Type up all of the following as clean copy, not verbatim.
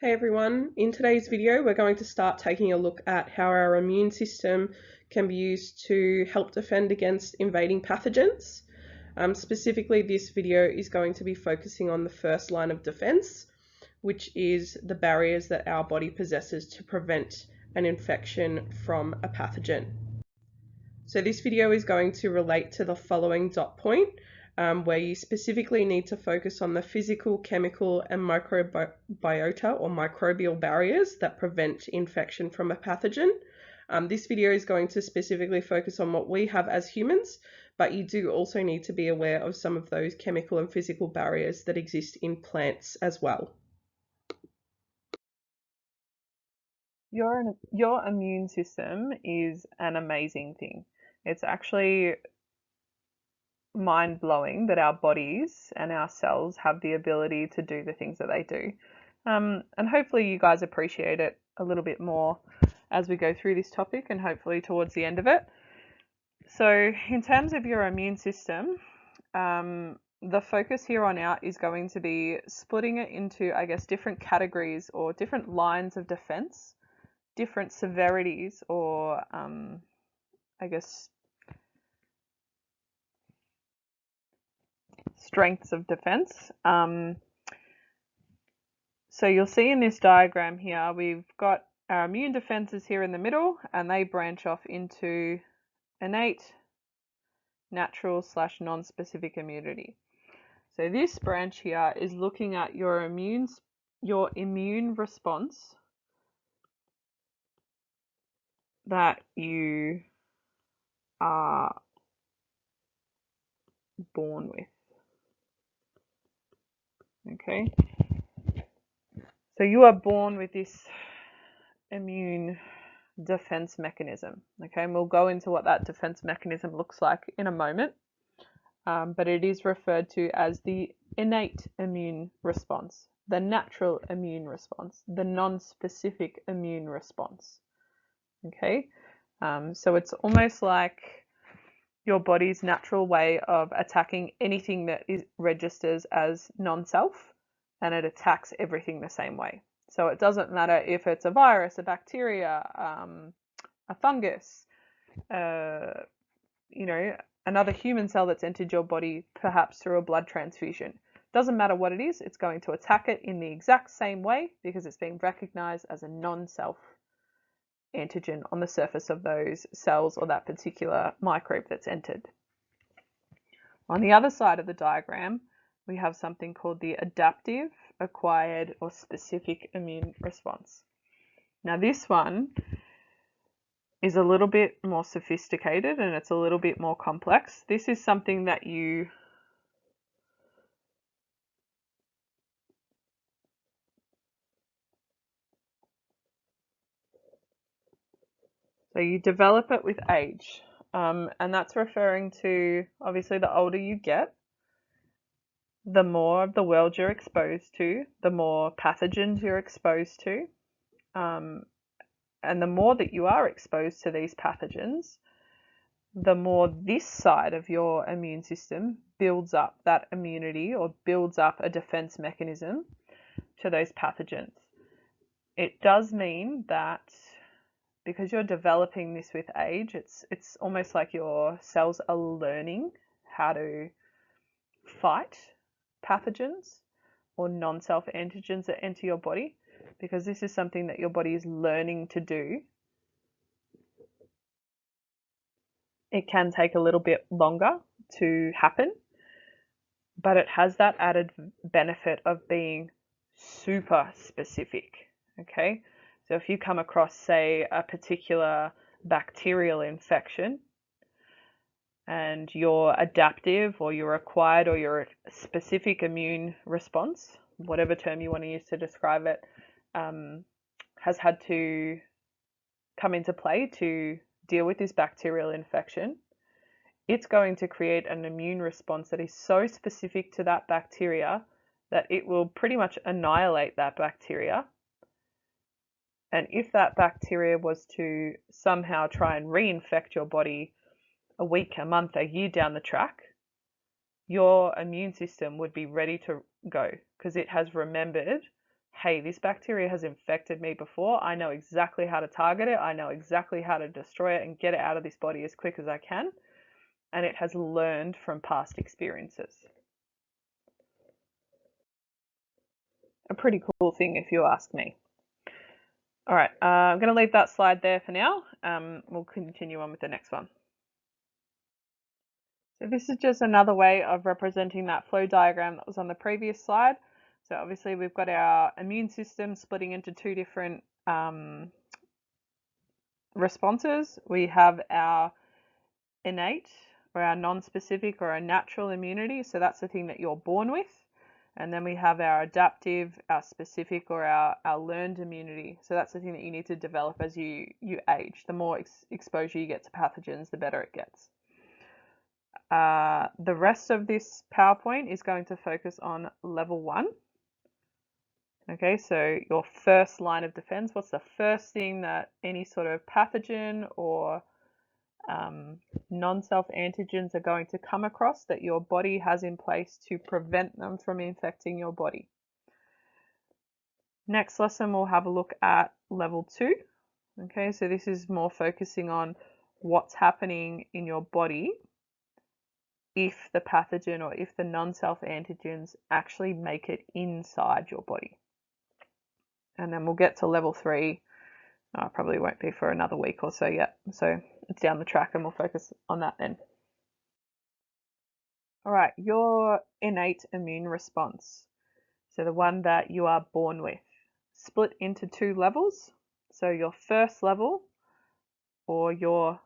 Hey everyone, in today's video we're going to start taking a look at how our immune system can be used to help defend against invading pathogens. Specifically, this video is going to be focusing on the first line of defense, which is the barriers that our body possesses to prevent an infection from a pathogen. So this video is going to relate to the following dot point, where you specifically need to focus on the physical, chemical, and microbiota or microbial barriers that prevent infection from a pathogen. This video is going to specifically focus on what we have as humans, but you do also need to be aware of some of those chemical and physical barriers that exist in plants as well. Your immune system is an amazing thing. It's actually mind-blowing that our bodies and our cells have the ability to do the things that they do. And hopefully you guys appreciate it a little bit more as we go through this topic and hopefully towards the end of it. So in terms of your immune system, the focus here on out is going to be splitting it into, I guess, different categories or different lines of defense, different severities or, I guess, strengths of defense. So you'll see in this diagram here, we've got our immune defenses here in the middle, and they branch off into innate, natural / non-specific immunity. So this branch here is looking at your immune response that you are born with. Okay, so you are born with this immune defense mechanism. Okay, and we'll go into what that defense mechanism looks like in a moment. But it is referred to as the innate immune response, the natural immune response, the non-specific immune response. Okay, so it's almost like your body's natural way of attacking anything that registers as non-self, and it attacks everything the same way. So it doesn't matter if it's a virus, a bacteria, a fungus, another human cell that's entered your body, perhaps through a blood transfusion. Doesn't matter what it is, it's going to attack it in the exact same way because it's being recognized as a non-self antigen on the surface of those cells or that particular microbe that's entered. On the other side of the diagram, we have something called the adaptive, acquired, or specific immune response. Now this one is a little bit more sophisticated and it's a little bit more complex. This is something that you develop it with age, and that's referring to, obviously, the older you get, the more of the world you're exposed to, the more pathogens you're exposed to, and the more that you are exposed to these pathogens, the more this side of your immune system builds up that immunity or builds up a defense mechanism to those pathogens. It does mean that because you're developing this with age, it's almost like your cells are learning how to fight pathogens or non-self antigens that enter your body, because this is something that your body is learning to do. It can take a little bit longer to happen, but it has that added benefit of being super specific. Okay, so if you come across, say, a particular bacterial infection and your adaptive or your acquired or your specific immune response, whatever term you want to use to describe it, has had to come into play to deal with this bacterial infection, it's going to create an immune response that is so specific to that bacteria that it will pretty much annihilate that bacteria. And if that bacteria was to somehow try and reinfect your body a week, a month, a year down the track, your immune system would be ready to go because it has remembered hey, this bacteria has infected me before. I know exactly how to target it. I know exactly how to destroy it and get it out of this body as quick as I can. And it has learned from past experiences. A pretty cool thing if you ask me. All right, I'm going to leave that slide there for now. We'll continue on with the next one. So this is just another way of representing that flow diagram that was on the previous slide. So obviously we've got our immune system splitting into two different responses. We have our innate, or our non-specific, or our natural immunity. So that's the thing that you're born with. And then we have our adaptive, our specific, or our learned immunity. So that's the thing that you need to develop as you age. The more exposure you get to pathogens, the better it gets. The rest of this PowerPoint is going to focus on level 1. Okay, so your first line of defense. What's the first thing that any sort of pathogen or non-self antigens are going to come across that your body has in place to prevent them from infecting your body? Next lesson, we'll have a look at level 2. Okay, so this is more focusing on what's happening in your body if the pathogen or if the non-self antigens actually make it inside your body. And then we'll get to level 3. Probably won't be for another week or so yet. So it's down the track and we'll focus on that then. All right, your innate immune response. So the one that you are born with, split into 2 levels. So your first level, or your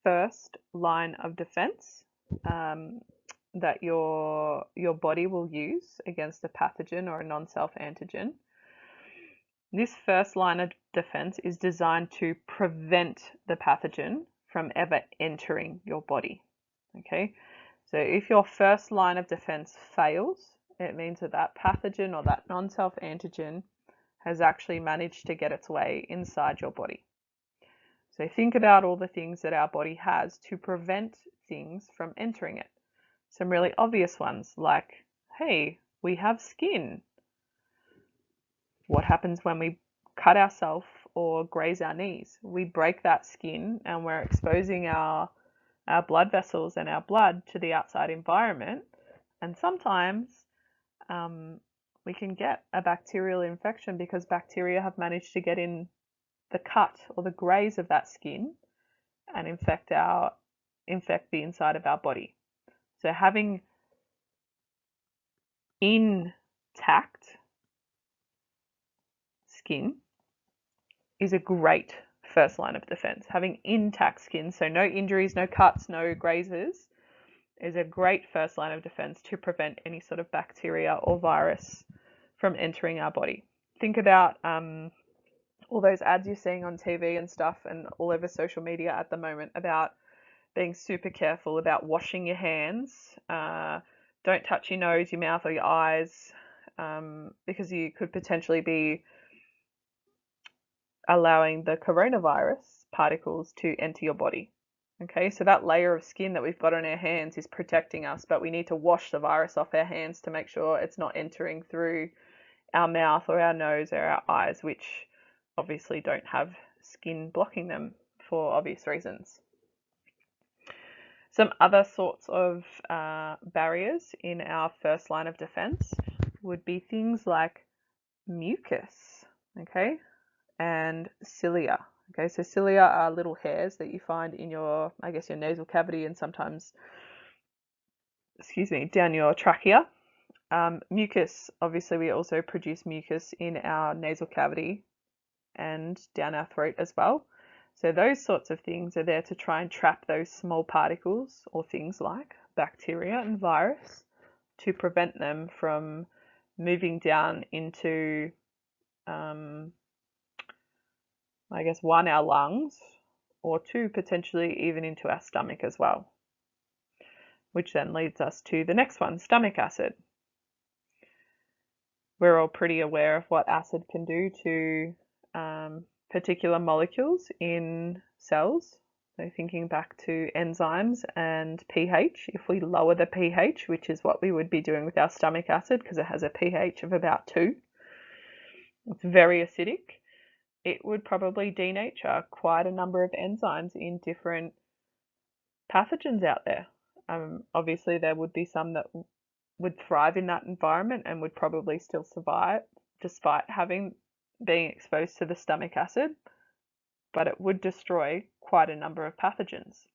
first line of defense, that your body will use against a pathogen or a non-self antigen. This first line of defense is designed to prevent the pathogen from ever entering your body. Okay, so if your first line of defense fails, it means that that pathogen or that non-self antigen has actually managed to get its way inside your body. So think about all the things that our body has to prevent things from entering it. Some really obvious ones like, hey, we have skin. What happens when we cut ourselves or graze our knees? We break that skin and we're exposing our blood vessels and our blood to the outside environment. And sometimes we can get a bacterial infection because bacteria have managed to get in the cut or the graze of that skin and infect the inside of our body. So having intact skin is a great first line of defense. Having intact skin, so no injuries, no cuts, no grazes, is a great first line of defense to prevent any sort of bacteria or virus from entering our body. Think about all those ads you're seeing on TV and stuff and all over social media at the moment about being super careful about washing your hands. Don't touch your nose, your mouth, or your eyes, because you could potentially be allowing the coronavirus particles to enter your body. Okay, so that layer of skin that we've got on our hands is protecting us, but we need to wash the virus off our hands to make sure it's not entering through our mouth or our nose or our eyes, which obviously don't have skin blocking them for obvious reasons. Some other sorts of barriers in our first line of defense would be things like mucus, okay, and cilia. Okay, so cilia are little hairs that you find in your, I guess, your nasal cavity and sometimes, down your trachea. Mucus, obviously we also produce mucus in our nasal cavity and down our throat as well. So those sorts of things are there to try and trap those small particles or things like bacteria and virus to prevent them from moving down into, I guess, 1, our lungs, or 2, potentially even into our stomach as well. Which then leads us to the next one, stomach acid. We're all pretty aware of what acid can do to particular molecules in cells. So thinking back to enzymes and pH, if we lower the pH, which is what we would be doing with our stomach acid because it has a pH of about 2, it's very acidic, it would probably denature quite a number of enzymes in different pathogens out there. Obviously, there would be some that would thrive in that environment and would probably still survive despite being exposed to the stomach acid, but it would destroy quite a number of pathogens.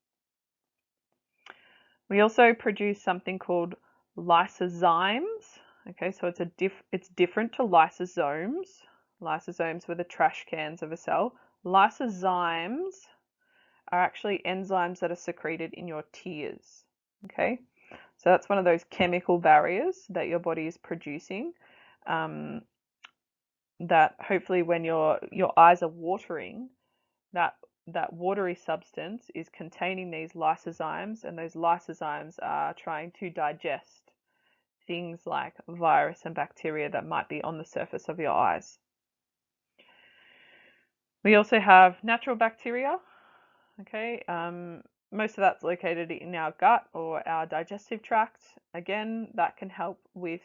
We also produce something called lysozymes. Okay, so it's different to lysosomes. Lysosomes were the trash cans of a cell. Lysozymes are actually enzymes that are secreted in your tears. Okay, so that's one of those chemical barriers that your body is producing. That hopefully, when your eyes are watering, that watery substance is containing these lysozymes, and those lysozymes are trying to digest things like virus and bacteria that might be on the surface of your eyes. We also have natural bacteria. Okay, most of that's located in our gut or our digestive tract. Again, that can help with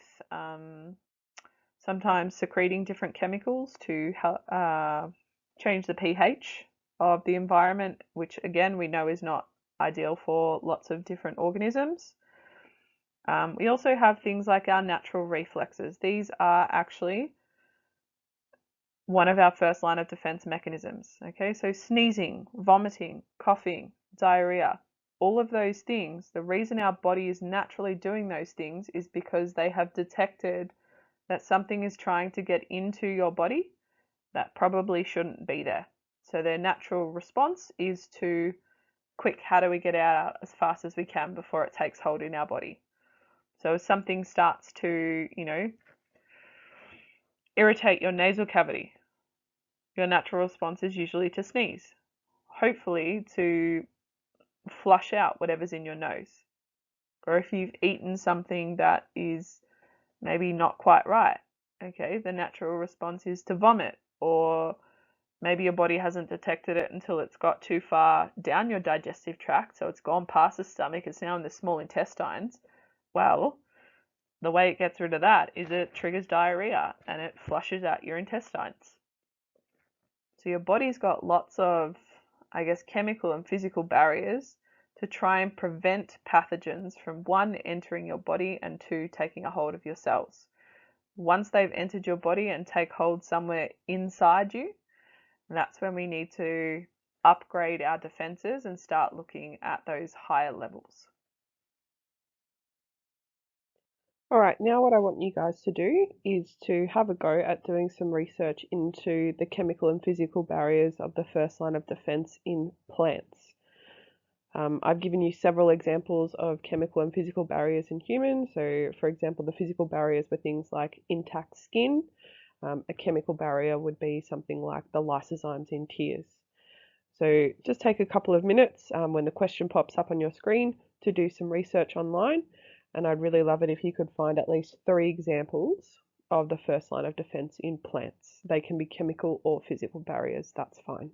sometimes secreting different chemicals to help change the pH of the environment, which again we know is not ideal for lots of different organisms. We also have things like our natural reflexes. These are actually one of our first line of defense mechanisms. Okay, so sneezing, vomiting, coughing, diarrhea, all of those things, the reason our body is naturally doing those things is because they have detected that something is trying to get into your body that probably shouldn't be there. So their natural response is to, quick, how do we get out as fast as we can before it takes hold in our body? So if something starts to, irritate your nasal cavity, your natural response is usually to sneeze, hopefully to flush out whatever's in your nose. Or if you've eaten something that is maybe not quite right, okay, the natural response is to vomit, or maybe your body hasn't detected it until it's got too far down your digestive tract, so it's gone past the stomach, it's now in the small intestines. Well, the way it gets rid of that is it triggers diarrhea and it flushes out your intestines. So your body's got lots of, chemical and physical barriers to try and prevent pathogens from, one, entering your body, and two, taking a hold of your cells. Once they've entered your body and take hold somewhere inside you, that's when we need to upgrade our defenses and start looking at those higher levels. All right, now what I want you guys to do is to have a go at doing some research into the chemical and physical barriers of the first line of defense in plants. I've given you several examples of chemical and physical barriers in humans. So, for example, the physical barriers were things like intact skin. A chemical barrier would be something like the lysozymes in tears. So just take a couple of minutes when the question pops up on your screen to do some research online. And I'd really love it if you could find at least 3 examples of the first line of defense in plants. They can be chemical or physical barriers, that's fine.